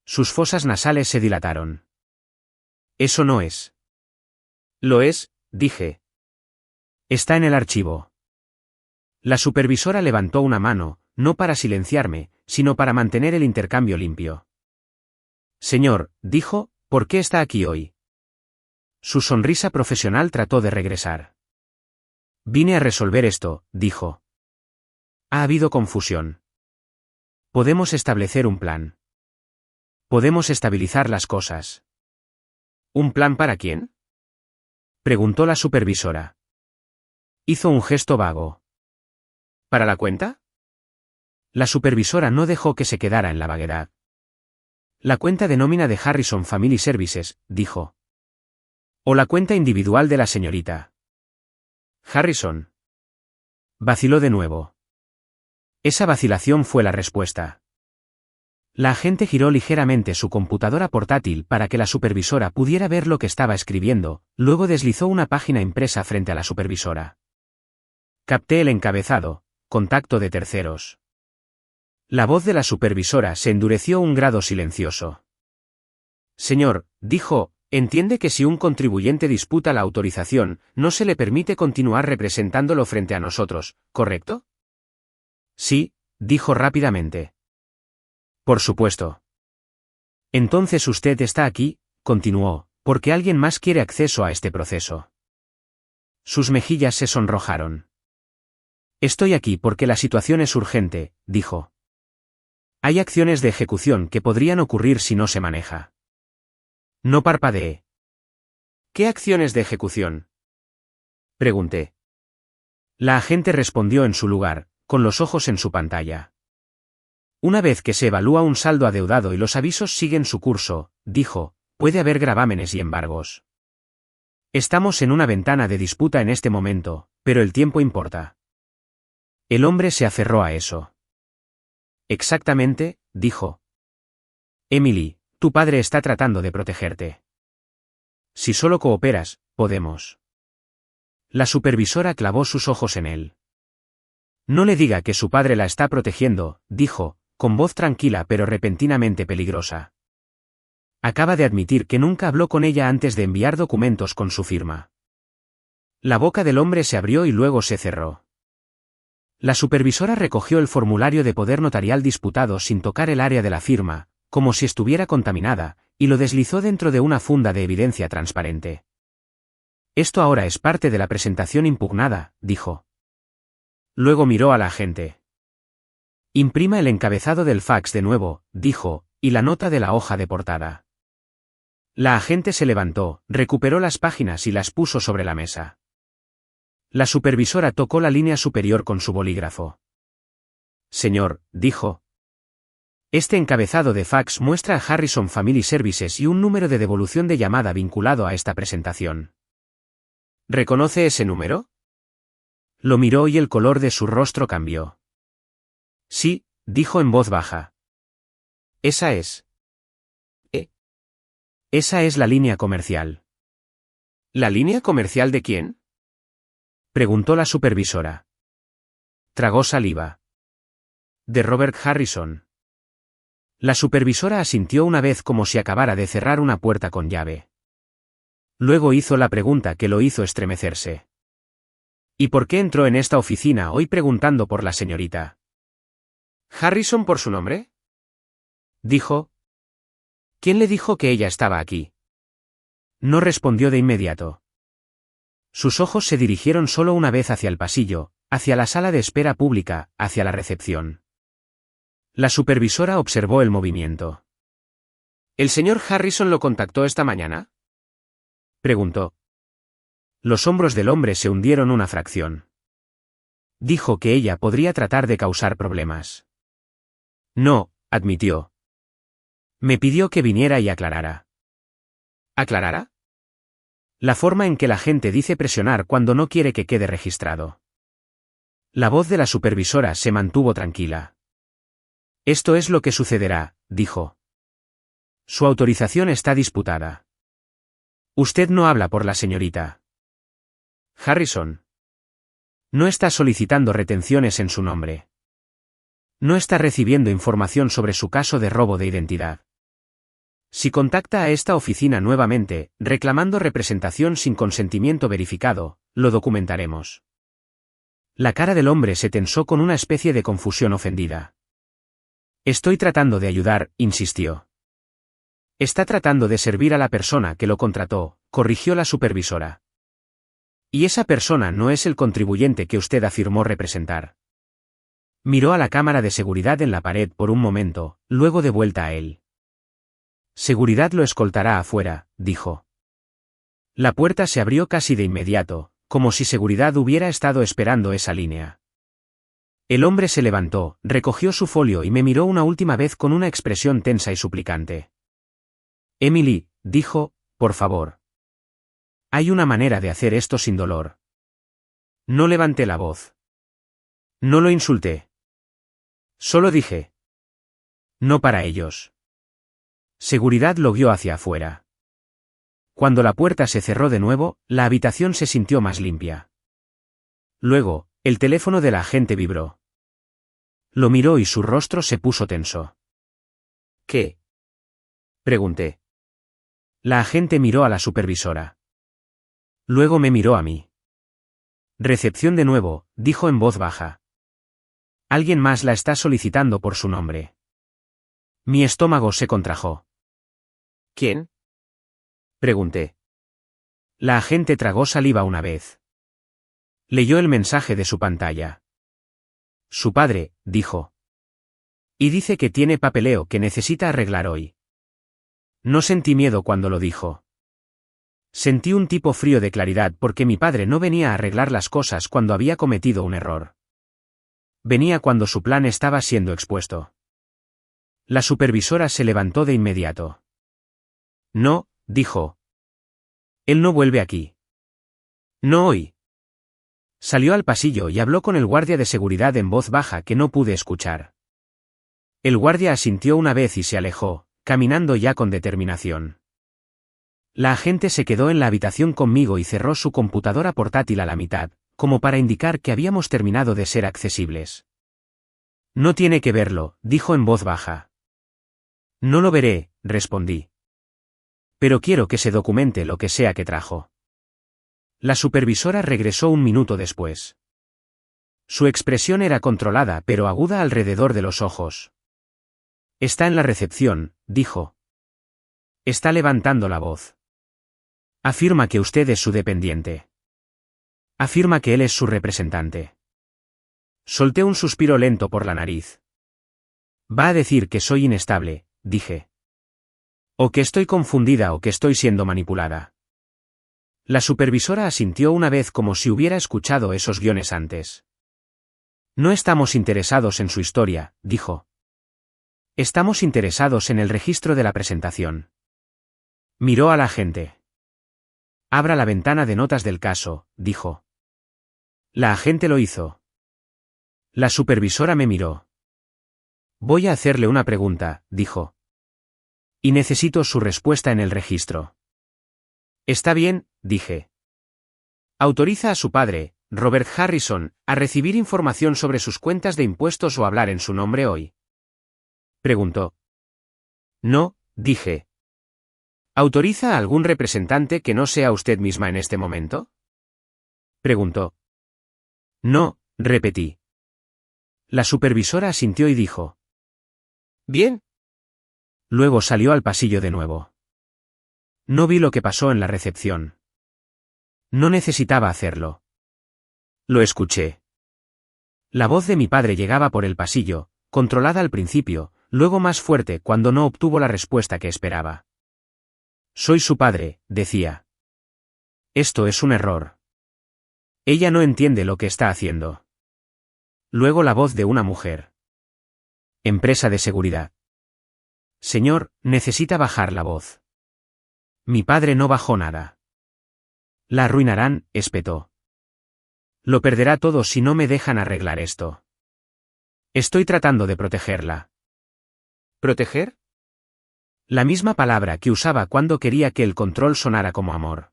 Sus fosas nasales se dilataron. Eso no es. Lo es, dije. Está en el archivo. La supervisora levantó una mano, no para silenciarme, sino para mantener el intercambio limpio. Señor, dijo, ¿por qué está aquí hoy? Su sonrisa profesional trató de regresar. Vine a resolver esto, dijo. Ha habido confusión. Podemos establecer un plan. Podemos estabilizar las cosas. ¿Un plan para quién? Preguntó la supervisora. Hizo un gesto vago. ¿Para la cuenta? La supervisora no dejó que se quedara en la vaguedad. La cuenta de nómina de Harrison Family Services, dijo. O la cuenta individual de la señorita Harrison. Vaciló de nuevo. Esa vacilación fue la respuesta. La agente giró ligeramente su computadora portátil para que la supervisora pudiera ver lo que estaba escribiendo, luego deslizó una página impresa frente a la supervisora. Capté el encabezado, contacto de terceros. La voz de la supervisora se endureció un grado silencioso. Señor, dijo, entiende que si un contribuyente disputa la autorización, no se le permite continuar representándolo frente a nosotros, ¿correcto? Sí, dijo rápidamente. Por supuesto. Entonces usted está aquí, continuó, porque alguien más quiere acceso a este proceso. Sus mejillas se sonrojaron. Estoy aquí porque la situación es urgente, dijo. Hay acciones de ejecución que podrían ocurrir si no se maneja. No parpadeé. ¿Qué acciones de ejecución? Pregunté. La agente respondió en su lugar, con los ojos en su pantalla. Una vez que se evalúa un saldo adeudado y los avisos siguen su curso, dijo, puede haber gravámenes y embargos. Estamos en una ventana de disputa en este momento, pero el tiempo importa. El hombre se aferró a eso. Exactamente, dijo. Emily, tu padre está tratando de protegerte. Si solo cooperas, podemos. La supervisora clavó sus ojos en él. No le diga que su padre la está protegiendo, dijo, con voz tranquila pero repentinamente peligrosa. Acaba de admitir que nunca habló con ella antes de enviar documentos con su firma. La boca del hombre se abrió y luego se cerró. La supervisora recogió el formulario de poder notarial disputado sin tocar el área de la firma, como si estuviera contaminada, y lo deslizó dentro de una funda de evidencia transparente. Esto ahora es parte de la presentación impugnada, dijo. Luego miró a la agente. Imprima el encabezado del fax de nuevo, dijo, y la nota de la hoja de portada. La agente se levantó, recuperó las páginas y las puso sobre la mesa. La supervisora tocó la línea superior con su bolígrafo. Señor, dijo. Este encabezado de fax muestra a Harrison Family Services y un número de devolución de llamada vinculado a esta presentación. ¿Reconoce ese número? Lo miró y el color de su rostro cambió. Sí, dijo en voz baja. Esa es. Esa es la línea comercial. ¿La línea comercial de quién? Preguntó la supervisora. Tragó saliva. De Robert Harrison. La supervisora asintió una vez como si acabara de cerrar una puerta con llave. Luego hizo la pregunta que lo hizo estremecerse. ¿Y por qué entró en esta oficina hoy preguntando por la señorita? ¿Harrison por su nombre? Dijo. ¿Quién le dijo que ella estaba aquí? No respondió de inmediato. Sus ojos se dirigieron solo una vez hacia el pasillo, hacia la sala de espera pública, hacia la recepción. La supervisora observó el movimiento. ¿El señor Harrison lo contactó esta mañana? Preguntó. Los hombros del hombre se hundieron una fracción. Dijo que ella podría tratar de causar problemas. No, admitió. Me pidió que viniera y aclarara. ¿Aclarara? La forma en que la gente dice presionar cuando no quiere que quede registrado. La voz de la supervisora se mantuvo tranquila. Esto es lo que sucederá, dijo. Su autorización está disputada. Usted no habla por la señorita Harrison. No está solicitando retenciones en su nombre. No está recibiendo información sobre su caso de robo de identidad. Si contacta a esta oficina nuevamente, reclamando representación sin consentimiento verificado, lo documentaremos. La cara del hombre se tensó con una especie de confusión ofendida. Estoy tratando de ayudar, insistió. Está tratando de servir a la persona que lo contrató, corrigió la supervisora. Y esa persona no es el contribuyente que usted afirmó representar. Miró a la cámara de seguridad en la pared por un momento, luego de vuelta a él. Seguridad lo escoltará afuera, dijo. La puerta se abrió casi de inmediato, como si seguridad hubiera estado esperando esa línea. El hombre se levantó, recogió su folio y me miró una última vez con una expresión tensa y suplicante. Emily, dijo, por favor. Hay una manera de hacer esto sin dolor. No levanté la voz. No lo insulté. Solo dije. No para ellos. Seguridad lo guió hacia afuera. Cuando la puerta se cerró de nuevo, la habitación se sintió más limpia. Luego, el teléfono de la agente vibró. Lo miró y su rostro se puso tenso. ¿Qué? Pregunté. La agente miró a la supervisora. Luego me miró a mí. Recepción de nuevo, dijo en voz baja. Alguien más la está solicitando por su nombre. Mi estómago se contrajo. ¿Quién? Pregunté. La agente tragó saliva una vez. Leyó el mensaje de su pantalla. Su padre, dijo. Y dice que tiene papeleo que necesita arreglar hoy. No sentí miedo cuando lo dijo. Sentí un tipo frío de claridad porque mi padre no venía a arreglar las cosas cuando había cometido un error. Venía cuando su plan estaba siendo expuesto. La supervisora se levantó de inmediato. No, dijo. Él no vuelve aquí. No hoy. Salió al pasillo y habló con el guardia de seguridad en voz baja que no pude escuchar. El guardia asintió una vez y se alejó, caminando ya con determinación. La agente se quedó en la habitación conmigo y cerró su computadora portátil a la mitad, como para indicar que habíamos terminado de ser accesibles. No tiene que verlo, dijo en voz baja. No lo veré, respondí. Pero quiero que se documente lo que sea que trajo. La supervisora regresó un minuto después. Su expresión era controlada pero aguda alrededor de los ojos. Está en la recepción, dijo. Está levantando la voz. Afirma que usted es su dependiente. Afirma que él es su representante. Solté un suspiro lento por la nariz. Va a decir que soy inestable, dije. O que estoy confundida o que estoy siendo manipulada. La supervisora asintió una vez como si hubiera escuchado esos guiones antes. No estamos interesados en su historia, dijo. Estamos interesados en el registro de la presentación. Miró a la agente. Abra la ventana de notas del caso, dijo. La agente lo hizo. La supervisora me miró. Voy a hacerle una pregunta, dijo. Y necesito su respuesta en el registro. Está bien, dije. ¿Autoriza a su padre, Robert Harrison, a recibir información sobre sus cuentas de impuestos o hablar en su nombre hoy? Preguntó. No, dije. ¿Autoriza a algún representante que no sea usted misma en este momento? Preguntó. No, repetí. La supervisora asintió y dijo. Bien. Luego salió al pasillo de nuevo. No vi lo que pasó en la recepción. No necesitaba hacerlo. Lo escuché. La voz de mi padre llegaba por el pasillo, controlada al principio, luego más fuerte cuando no obtuvo la respuesta que esperaba. Soy su padre, decía. Esto es un error. Ella no entiende lo que está haciendo. Luego la voz de una mujer. Empresa de seguridad. Señor, necesita bajar la voz. Mi padre no bajó nada. La arruinarán, espetó. Lo perderá todo si no me dejan arreglar esto. Estoy tratando de protegerla. ¿Proteger? La misma palabra que usaba cuando quería que el control sonara como amor.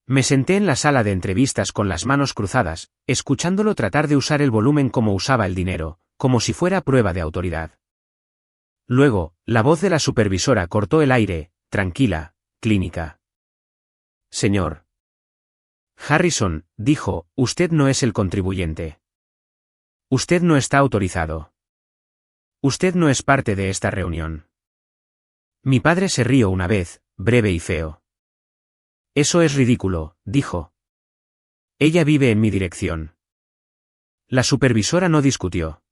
Me senté en la sala de entrevistas con las manos cruzadas, escuchándolo tratar de usar el volumen como usaba el dinero, como si fuera prueba de autoridad. Luego, la voz de la supervisora cortó el aire, tranquila, clínica. Señor Harrison, dijo, usted no es el contribuyente. Usted no está autorizado. Usted no es parte de esta reunión. Mi padre se rió una vez, breve y feo. Eso es ridículo, dijo. Ella vive en mi dirección. La supervisora no discutió.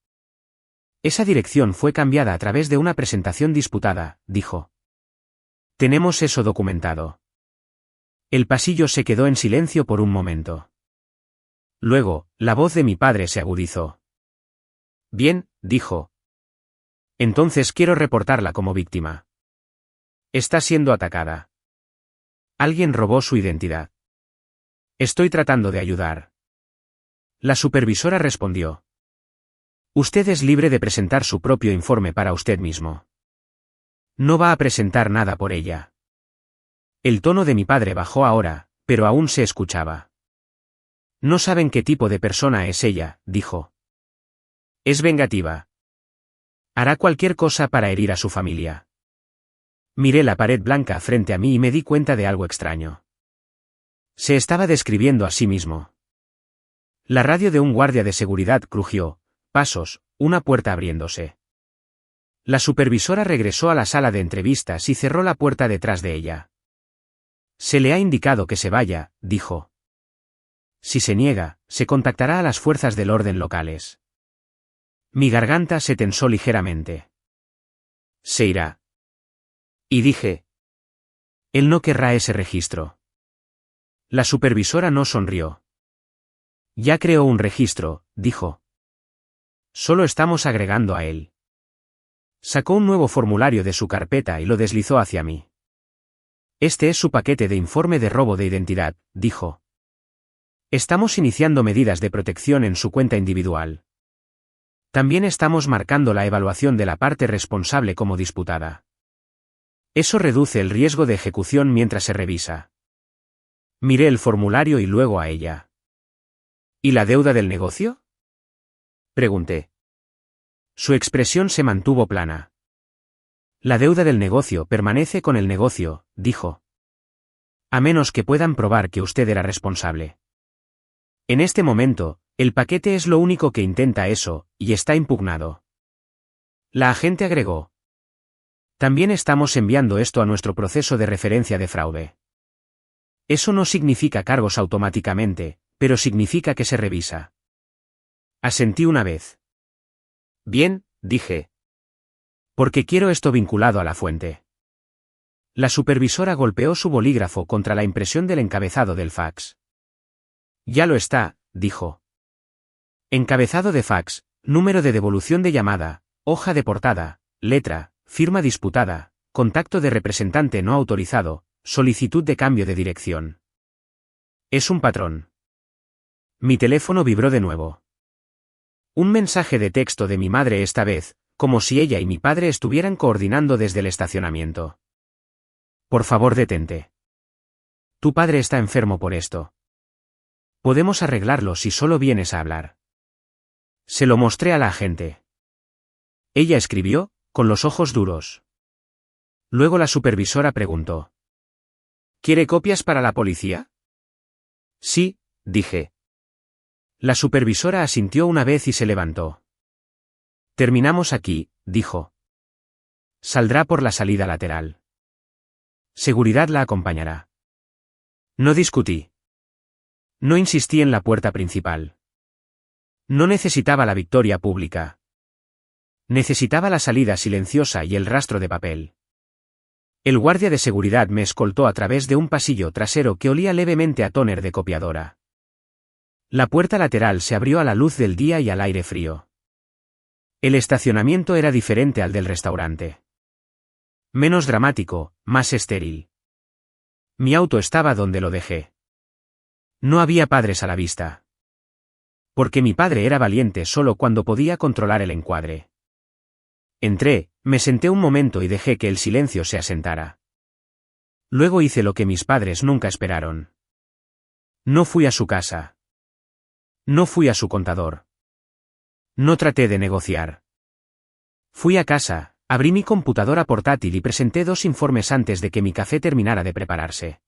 Esa dirección fue cambiada a través de una presentación disputada, dijo. Tenemos eso documentado. El pasillo se quedó en silencio por un momento. Luego, la voz de mi padre se agudizó. Bien, dijo. Entonces quiero reportarla como víctima. Está siendo atacada. Alguien robó su identidad. Estoy tratando de ayudar. La supervisora respondió. Usted es libre de presentar su propio informe para usted mismo. No va a presentar nada por ella. El tono de mi padre bajó ahora, pero aún se escuchaba. No saben qué tipo de persona es ella, dijo. Es vengativa. Hará cualquier cosa para herir a su familia. Miré la pared blanca frente a mí y me di cuenta de algo extraño. Se estaba describiendo a sí mismo. La radio de un guardia de seguridad crujió, pasos, una puerta abriéndose. La supervisora regresó a la sala de entrevistas y cerró la puerta detrás de ella. Se le ha indicado que se vaya, dijo. Si se niega, se contactará a las fuerzas del orden locales. Mi garganta se tensó ligeramente. Se irá. Y dije. Él no querrá ese registro. La supervisora no sonrió. Ya creó un registro, dijo. Solo estamos agregando a él. Sacó un nuevo formulario de su carpeta y lo deslizó hacia mí. Este es su paquete de informe de robo de identidad, dijo. Estamos iniciando medidas de protección en su cuenta individual. También estamos marcando la evaluación de la parte responsable como disputada. Eso reduce el riesgo de ejecución mientras se revisa. Miré el formulario y luego a ella. ¿Y la deuda del negocio? Pregunté. Su expresión se mantuvo plana. La deuda del negocio permanece con el negocio, dijo. A menos que puedan probar que usted era responsable. En este momento, el paquete es lo único que intenta eso, y está impugnado. La agente agregó. También estamos enviando esto a nuestro proceso de referencia de fraude. Eso no significa cargos automáticamente, pero significa que se revisa. Asentí una vez. Bien, dije. Porque quiero esto vinculado a la fuente. La supervisora golpeó su bolígrafo contra la impresión del encabezado del fax. Ya lo está, dijo. Encabezado de fax, número de devolución de llamada, hoja de portada, letra, firma disputada, contacto de representante no autorizado, solicitud de cambio de dirección. Es un patrón. Mi teléfono vibró de nuevo. Un mensaje de texto de mi madre esta vez, como si ella y mi padre estuvieran coordinando desde el estacionamiento. Por favor, detente. Tu padre está enfermo por esto. Podemos arreglarlo si solo vienes a hablar. Se lo mostré a la agente. Ella escribió, con los ojos duros. Luego la supervisora preguntó. ¿Quiere copias para la policía? Sí, dije. La supervisora asintió una vez y se levantó. Terminamos aquí, dijo. Saldrá por la salida lateral. Seguridad la acompañará. No discutí. No insistí en la puerta principal. No necesitaba la victoria pública. Necesitaba la salida silenciosa y el rastro de papel. El guardia de seguridad me escoltó a través de un pasillo trasero que olía levemente a tóner de copiadora. La puerta lateral se abrió a la luz del día y al aire frío. El estacionamiento era diferente al del restaurante. Menos dramático, más estéril. Mi auto estaba donde lo dejé. No había padres a la vista. Porque mi padre era valiente solo cuando podía controlar el encuadre. Entré, me senté un momento y dejé que el silencio se asentara. Luego hice lo que mis padres nunca esperaron. No fui a su casa. No fui a su contador. No traté de negociar. Fui a casa, abrí mi computadora portátil y presenté 2 informes antes de que mi café terminara de prepararse.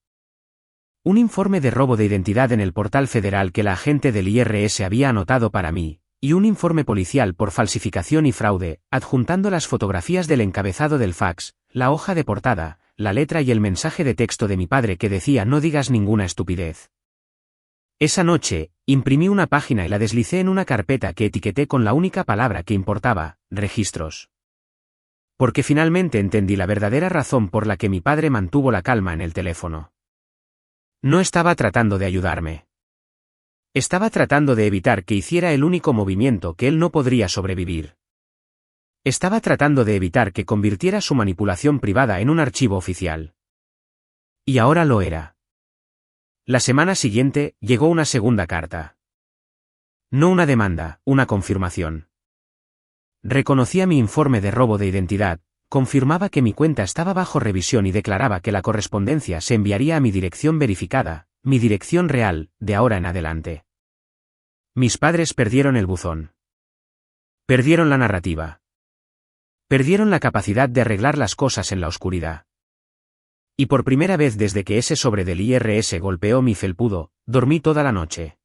Un informe de robo de identidad en el portal federal que la agente del IRS había anotado para mí, y un informe policial por falsificación y fraude, adjuntando las fotografías del encabezado del fax, la hoja de portada, la letra y el mensaje de texto de mi padre que decía no digas ninguna estupidez. Esa noche, imprimí una página y la deslicé en una carpeta que etiqueté con la única palabra que importaba, registros. Porque finalmente entendí la verdadera razón por la que mi padre mantuvo la calma en el teléfono. No estaba tratando de ayudarme. Estaba tratando de evitar que hiciera el único movimiento que él no podría sobrevivir. Estaba tratando de evitar que convirtiera su manipulación privada en un archivo oficial. Y ahora lo era. La semana siguiente, llegó una segunda carta. No una demanda, una confirmación. Reconocía mi informe de robo de identidad, confirmaba que mi cuenta estaba bajo revisión y declaraba que la correspondencia se enviaría a mi dirección verificada, mi dirección real, de ahora en adelante. Mis padres perdieron el buzón. Perdieron la narrativa. Perdieron la capacidad de arreglar las cosas en la oscuridad. Y por primera vez desde que ese sobre del IRS golpeó mi felpudo, dormí toda la noche.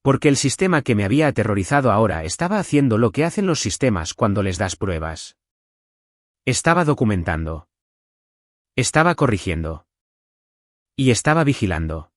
Porque el sistema que me había aterrorizado ahora estaba haciendo lo que hacen los sistemas cuando les das pruebas. Estaba documentando. Estaba corrigiendo. Y estaba vigilando.